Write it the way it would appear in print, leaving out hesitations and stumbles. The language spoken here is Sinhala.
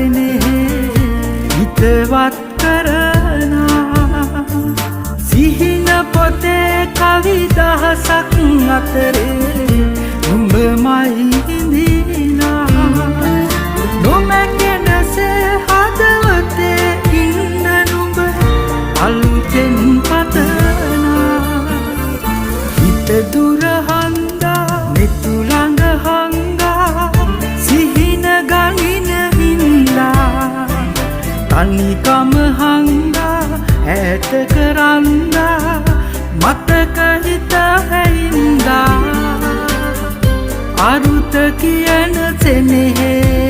සෙනෙහේ හිතවත් කරනා සිහින පොතේ කවි දහසක් අතරේ නුඹමයි හිඳිනා නොමැකෙනසේ හදවතේ ඉන්න නුඹ අලුතෙන් පතනා හිත දුර හංගා නෙතුළඟ හංගා සිහින ගනින හින්දා තනිකම හංගා ඈත කරන්දා මතක හිත හැයින්දා අරුත කියන සෙනෙහේ